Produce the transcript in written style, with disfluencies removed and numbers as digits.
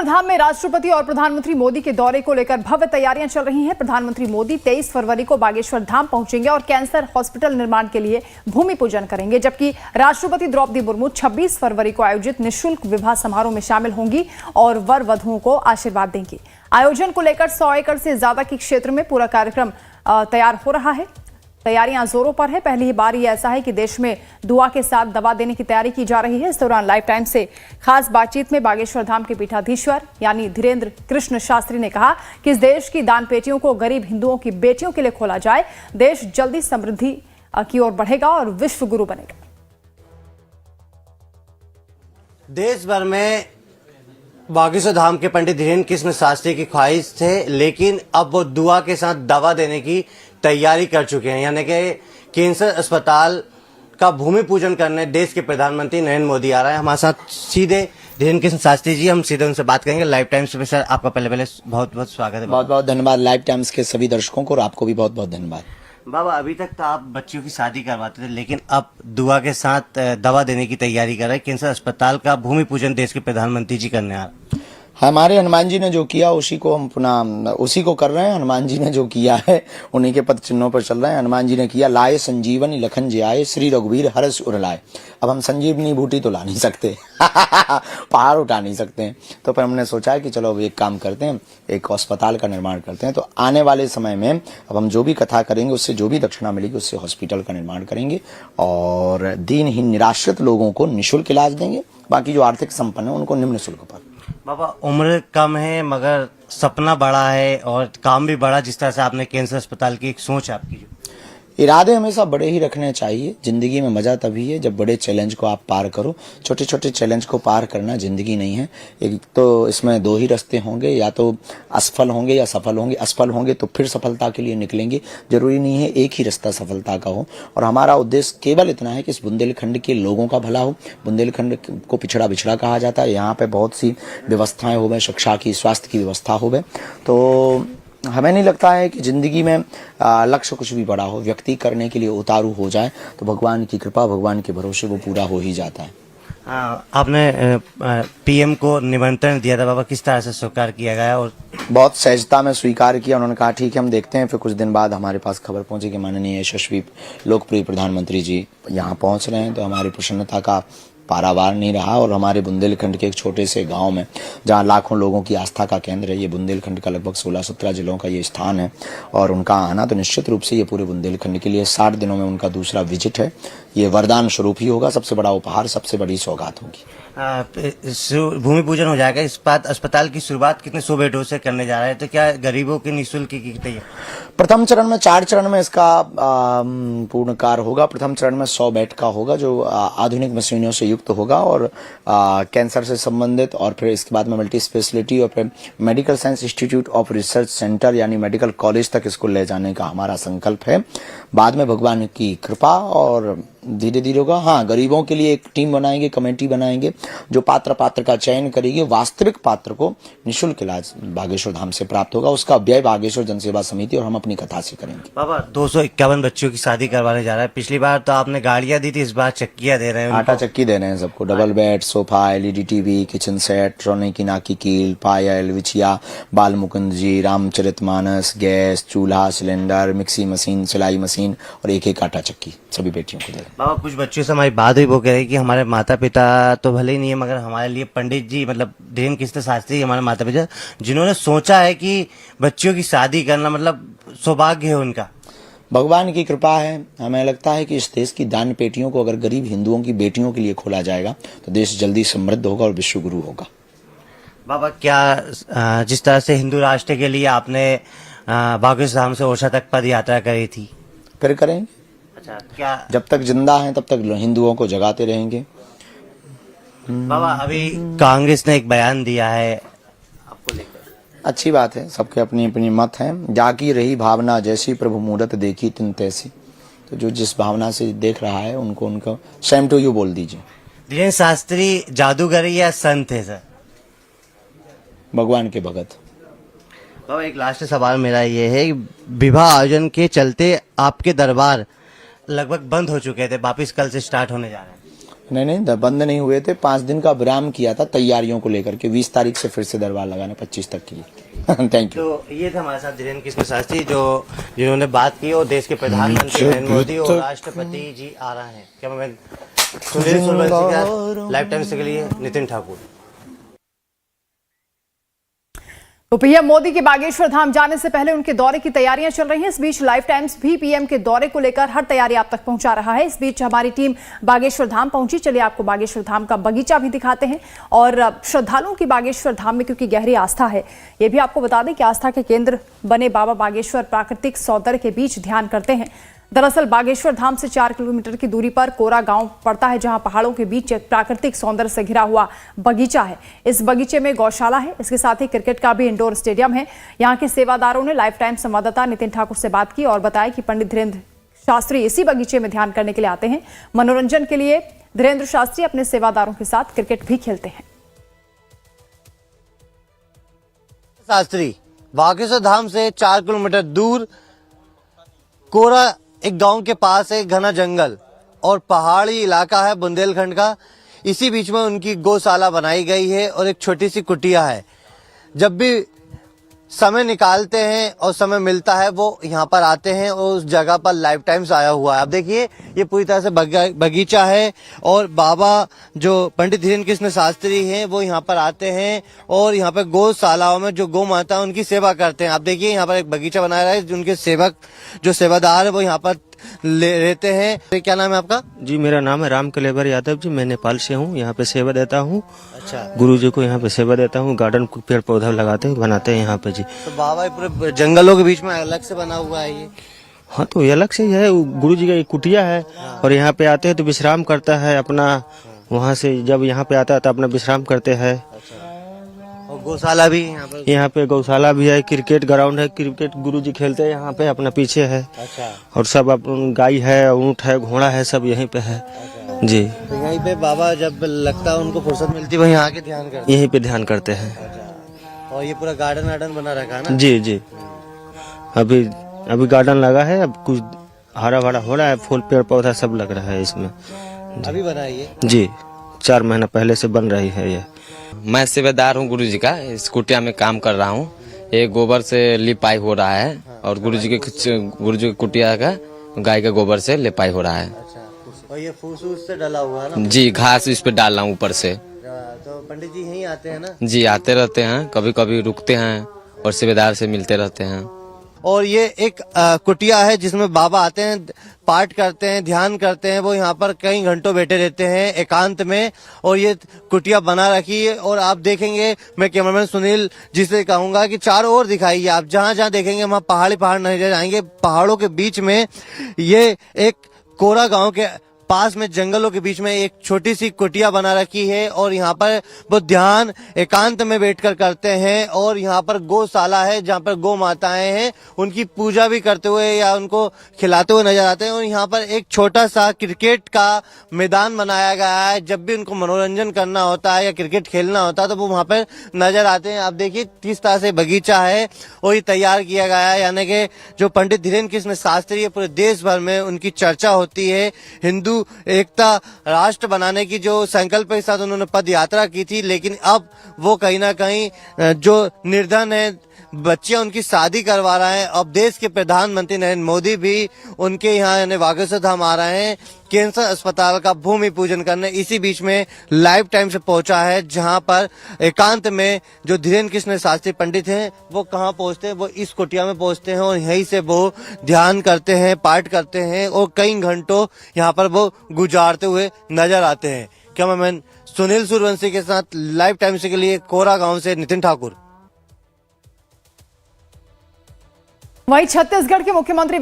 धाम में राष्ट्रपति और प्रधानमंत्री मोदी के दौरे को लेकर भव्य तैयारियां चल रही हैं। प्रधानमंत्री मोदी 23 फरवरी को बागेश्वर धाम पहुंचेंगे और कैंसर हॉस्पिटल निर्माण के लिए भूमि पूजन करेंगे, जबकि राष्ट्रपति द्रौपदी मुर्मू 26 फरवरी को आयोजित निःशुल्क विवाह समारोह में शामिल होंगी और वर वधुओं को आशीर्वाद देंगी। आयोजन को लेकर 100 एकड़ से ज्यादा के क्षेत्र में पूरा कार्यक्रम तैयार हो रहा है। तैयारियां जोरों पर है। पहली बार ये ऐसा है कि देश में दुआ के साथ दवा देने की तैयारी की जा रही है। इस दौरान लाइफ टाइम से खास बातचीत में बागेश्वर धाम के पीठाधीश्वर यानी धीरेन्द्र कृष्ण शास्त्री ने कहा कि इस देश की दान पेटियों को गरीब हिंदुओं की बेटियों के लिए खोला जाए। देश जल्दी समृद्धि की ओर बढ़ेगा और विश्व गुरु बनेगा। देश भर में बागेश्वर धाम के पंडित धीरेन्द्र कृष्ण शास्त्री की ख्वाहिश थे, लेकिन अब वो दुआ के साथ दवा देने की तैयारी कर चुके हैं। यानी कि कैंसर अस्पताल का भूमि पूजन करने देश के प्रधानमंत्री नरेंद्र मोदी आ रहे हैं। हमारे साथ सीधे धीरेन्द्र कृष्ण शास्त्री जी, हम सीधे उनसे बात करेंगे। लाइव टाइम्स में सर आपका पहले बहुत बहुत स्वागत है। बहुत बहुत धन्यवाद लाइव टाइम्स के सभी दर्शकों को और आपको भी बहुत बहुत धन्यवाद। बाबा, अभी तक तो आप बच्चियों की शादी करवाते थे, लेकिन अब दुआ के साथ दवा देने की तैयारी कर रहे हैं। कैंसर अस्पताल का भूमि पूजन देश के प्रधानमंत्री जी करने आ रहे हैं। हमारे हनुमान जी ने जो किया उसी को हम पुनः उसी को कर रहे हैं। हनुमान जी ने जो किया है उन्हीं के पद चिन्हों पर चल रहे हैं। हनुमान जी ने किया, लाए संजीवनी लखन जियाए, श्री रघुवीर हर्ष उर लाए। अब हम संजीवनी बूटी तो ला नहीं सकते पहाड़ उठा नहीं सकते हैं, तो फिर हमने सोचा है कि चलो अब एक काम करते हैं, एक अस्पताल का निर्माण करते हैं। तो आने वाले समय में अब हम जो भी कथा करेंगे उससे जो भी दक्षिणा मिलेगी उससे हॉस्पिटल का निर्माण करेंगे और दीनहीन निराश्रित लोगों को निःशुल्क इलाज देंगे। बाकी जो आर्थिक संपन्न है उनको निम्न शुल्क पर। बाबा, उम्र कम है मगर सपना बड़ा है और काम भी बड़ा। जिस तरह से आपने कैंसर अस्पताल की एक सोच आपकी, इरादे हमेशा बड़े ही रखने चाहिए। जिंदगी में मजा तभी है जब बड़े चैलेंज को आप पार करो। छोटे छोटे चैलेंज को पार करना जिंदगी नहीं है। एक तो इसमें दो ही रास्ते होंगे, या तो असफल होंगे या सफल होंगे। असफल होंगे तो फिर सफलता के लिए निकलेंगे। जरूरी नहीं है एक ही रास्ता सफलता का हो। और हमारा उद्देश्य केवल इतना है कि इस बुंदेलखंड के लोगों का भला हो। बुंदेलखंड को पिछड़ा बिछड़ा कहा जाता है। यहाँ पे बहुत सी व्यवस्थाएं हो गए, शिक्षा की, स्वास्थ्य की व्यवस्था हो गए। तो हमें नहीं लगता है कि जिंदगी में लक्ष्य कुछ भी बड़ा हो, व्यक्ति करने के लिए उतारू हो जाए तो भगवान की कृपा, भगवान के भरोसे वो पूरा हो ही जाता है। आपने पीएम को निमंत्रण दिया था बाबा, किस तरह से स्वीकार किया गया? और बहुत सहजता में स्वीकार किया। उन्होंने कहा ठीक है हम देखते हैं। फिर कुछ दिन बाद हमारे पास खबर पहुंची कि माननीय यशस्वी लोकप्रिय प्रधानमंत्री जी यहाँ पहुंच रहे हैं। तो हमारी प्रसन्नता का पारावार नहीं रहा। और हमारे बुंदेलखंड के एक छोटे से गांव में जहां लाखों लोगों की आस्था का केंद्र है, ये बुंदेलखंड का लगभग 16-17 जिलों का ये स्थान है और उनका आना तो निश्चित रूप से ये पूरे बुंदेलखंड के लिए 60 दिनों में उनका दूसरा विजिट है। ये वरदान स्वरूप ही होगा, सबसे बड़ा उपहार, सबसे बड़ी सौगात होगी। भूमि पूजन हो जाएगा। इस बात अस्पताल की शुरुआत कितने 100 बेडों से करने जा रहे हैं, तो क्या गरीबों के निःशुल्क की तैयारी? प्रथम चरण में 4 चरण में इसका पूर्ण कार्य होगा। प्रथम चरण में 100 बेड का होगा जो आधुनिक मशीनों से युक्त होगा और कैंसर से संबंधित, और फिर इसके बाद में मल्टी स्पेशलिटी और फिर medical science institute of research centre यानी मेडिकल कॉलेज तक इसको ले जाने का हमारा संकल्प है। बाद में भगवान की कृपा और धीरे धीरे होगा। हाँ, गरीबों के लिए एक टीम बनाएंगे, कमेटी बनाएंगे जो पात्र का चयन करेगी। वास्तविक पात्र को निःशुल्क इलाज बागेश्वर धाम से प्राप्त होगा। उसका व्यय बागेश्वर जनसेवा समिति और हम अपनी कथा से करेंगे। बाबा, 251 बच्चों की शादी करवाने जा रहा है। पिछली बार तो आपने गाड़ियां दी थी, इस बार चक्कियां दे रहे हैं। आटा चक्की दे रहे हैं सबको। Double bed, sofa, LED TV, kitchen set, सोने की नाकी कील, पायल, विछिया, बाल मुकुंद जी, रामचरितमानस, गैस, चूल्हा, सिलेंडर, मिक्सी मशीन, सिलाई मशीन और एक आटा चक्की सभी बेटियों को दे रहे हैं। बाबा, कुछ बच्चों से हमारी बात हुई, वो कह रहे कि हमारे माता पिता तो भले ही नहीं है मगर हमारे लिए पंडित जी मतलब धीरेन्द्र कृष्ण शास्त्री हमारे माता पिता जिन्होंने सोचा है कि बच्चियों की शादी करना मतलब सौभाग्य है उनका। भगवान की कृपा है। हमें लगता है कि इस देश की दान पेटियों को अगर गरीब हिंदुओं की बेटियों के लिए खोला जाएगा तो देश जल्दी समृद्ध होगा और विश्व गुरु होगा। बाबा, क्या जिस तरह से हिंदू राष्ट्र के लिए आपने बागेश्वर धाम से ओरछा तक पद यात्रा करी थी, फिर करेंगे। अच्छा, क्या जब तक जिंदा हैं तब तक हिंदुओं को जगाते रहेंगे। बाबा, अभी कांग्रेस ने एक बयान दिया है आपको लेकर। अच्छी बात है, सबके अपनी अपनी मत हैं। जाकी रही भावना जैसी प्रभु मूरत देखी तिन तैसी। तो जो जिस भावना से देख रहा है उनको सेम टू यू बोल दीजिए। धीरेन्द्र शास्त्री जादूगर या संत है सर? भगवान के भगत। बाबा, एक लास्ट सवाल मेरा ये है, विवाह आयोजन के चलते आपके दरबार लगभग बंद हो चुके थे, वापिस कल से स्टार्ट होने जा रहे हैं। नहीं बंद नहीं हुए थे। 5 दिन का विराम किया था तैयारियों को लेकर के। 20 तारीख से फिर से दरबार लगाना 25 तक की। Thank you. तो ये थे हमारे साथ धीरेन्द्र कृष्ण शास्त्री जिन्होंने बात की, और देश के प्रधानमंत्री नरेंद्र मोदी और राष्ट्रपति जी आ रहे हैं। कैमरामैन सुनील सूर्यवंशी के साथ लाइव टाइम्स के लिए नितिन ठाकुर। तो पीएम मोदी के बागेश्वर धाम जाने से पहले उनके दौरे की तैयारियां चल रही हैं। इस बीच लाइव टाइम्स भी पीएम के दौरे को लेकर हर तैयारी आप तक पहुंचा रहा है। इस बीच हमारी टीम बागेश्वर धाम पहुंची। चलिए आपको बागेश्वर धाम का बगीचा भी दिखाते हैं, और श्रद्धालुओं की बागेश्वर धाम में क्योंकि गहरी आस्था है, ये भी आपको बता दें कि आस्था के केंद्र बने बाबा बागेश्वर प्राकृतिक सौंदर्य के बीच ध्यान करते हैं। दरअसल बागेश्वर धाम से 4 किलोमीटर की दूरी पर कोरा गांव पड़ता है, जहां पहाड़ों के बीच एक प्राकृतिक सौंदर्य से घिरा हुआ बगीचा है। इस बगीचे में गौशाला है, इसके साथ ही क्रिकेट का भी इंडोर स्टेडियम है। यहां के सेवादारों ने लाइव टाइम संवाददाता नितिन ठाकुर से बात की और बताया कि पंडित धीरेन्द्र शास्त्री इसी बगीचे में ध्यान करने के लिए आते हैं। मनोरंजन के लिए धीरेन्द्र शास्त्री अपने सेवादारों के साथ क्रिकेट भी खेलते हैं। शास्त्री बागेश्वर धाम से 4 किलोमीटर दूर कोरा एक गांव के पास एक घना जंगल और पहाड़ी इलाका है बुंदेलखंड का। इसी बीच में उनकी गौशाला बनाई गई है और एक छोटी सी कुटिया है। जब भी समय निकालते हैं और समय मिलता है वो यहाँ पर आते हैं, और उस जगह पर लाइव टाइम्स आया हुआ है। आप देखिए ये पूरी तरह से बगीचा है, और बाबा जो पंडित धीरेन्द्र कृष्ण शास्त्री हैं वो यहाँ पर आते हैं और यहाँ पर गौशालाओं में जो गौ माता है उनकी सेवा करते हैं। आप देखिए यहाँ पर एक बगीचा बनाया है, उनके सेवक जो सेवादार है वो यहाँ पर रहते हैं। क्या नाम है आपका? जी मेरा नाम है राम कलेवर यादव जी। मैं नेपाल से हूँ, यहाँ पे सेवा देता हूँ। अच्छा, गुरु जी को यहाँ पे सेवा देता हूँ। गार्डन पेड़ पौधा लगाते हैं, बनाते हैं यहाँ पे जी। तो बाबा पूरे जंगलों के बीच में अलग से बना हुआ है ये? हाँ तो ये अलग से ही है, गुरु जी का एक कुटिया है। और यहाँ पे आते हैं तो विश्राम करता है अपना। वहाँ से जब यहाँ पे आता है तो अपना विश्राम करते हैं। और गौशाला भी यहाँ पे गौशाला भी है, क्रिकेट ग्राउंड है, क्रिकेट गुरु जी खेलते हैं यहाँ पे, अपना पीछे है। अच्छा, और सब गाय है, ऊँट है, घोड़ा है, सब यहीं पे है जी। तो यहीं पे बाबा जब लगता है उनको फुर्सत मिलती है वहीं आके ध्यान करते यहीं पे ध्यान करते हैं। हैं। और ये पूरा गार्डन वार्डन बना रखा है ना? जी जी, अभी गार्डन लगा है, अब कुछ हरा भरा हो रहा है, फूल पेड़ पौधा सब लग रहा है इसमें। अभी बना है ये? जी 4 महीना पहले से बन रही है ये। मैं सेवादार हूँ गुरु जी का, इस कुटिया में काम कर रहा हूँ। ये गोबर से लिपाई हो रहा है, और गुरु जी के कुटिया का गाय के गोबर से लिपाई हो रहा है। अच्छा, और ये फूस से डला हुआ है ना? जी घास इस पे डाल रहा हूँ ऊपर से। तो पंडित जी यहीं आते हैं ना? जी आते रहते हैं, कभी कभी रुकते हैं और सेवादार से मिलते रहते हैं। और ये एक कुटिया है जिसमें बाबा आते हैं, पाठ करते हैं, ध्यान करते हैं। वो यहाँ पर कई घंटों बैठे रहते हैं एकांत में, और ये कुटिया बना रखी है। और आप देखेंगे, मैं कैमरामैन सुनील जी से कहूंगा कि चारों ओर दिखाइए, आप जहां जहां देखेंगे वहां पहाड़ नजर आएंगे। पहाड़ों के बीच में ये एक कोरा गांव के पास में जंगलों के बीच में एक छोटी सी कुटिया बना रखी है, और यहाँ पर वो ध्यान एकांत में बैठकर करते हैं। और यहाँ पर गौशाला है जहाँ पर गौ माताएं हैं, उनकी पूजा भी करते हुए या उनको खिलाते हुए नजर आते हैं। और यहाँ पर एक छोटा सा क्रिकेट का मैदान बनाया गया है, जब भी उनको मनोरंजन करना होता है या क्रिकेट खेलना होता है तो वो वहाँ पर नजर आते हैं। आप देखिए किस तरह से बगीचा है और ये तैयार किया गया है। यानी कि जो पंडित धीरेन्द्र कृष्ण शास्त्री है, पूरे देश भर में उनकी चर्चा होती है। हिंदू एकता राष्ट्र बनाने की जो संकल्प के साथ उन्होंने पद यात्रा की थी, लेकिन अब वो कहीं ना कहीं जो निर्धन है बच्चियां उनकी शादी करवा रहे हैं। अब देश के प्रधानमंत्री नरेंद्र मोदी भी उनके यहाँ यानी बागेश्वर धाम आ रहे हैं कैंसर अस्पताल का भूमि पूजन करने। इसी बीच में लाइव टाइम से पहुंचा है, जहां पर एकांत में जो धीरेन्द्र कृष्ण शास्त्री पंडित हैं वो कहां पहुंचते हैं, वो इस कुटिया में पहुंचते हैं और यहीं से वो ध्यान करते हैं, पाठ करते हैं और कई घंटों यहाँ पर वो गुजारते हुए नजर आते हैं। कैमरामैन सुनील सूर्यवंशी के साथ लाइव टाइम के लिए कोरा गांव से नितिन ठाकुर। वहीं छत्तीसगढ़ के मुख्यमंत्री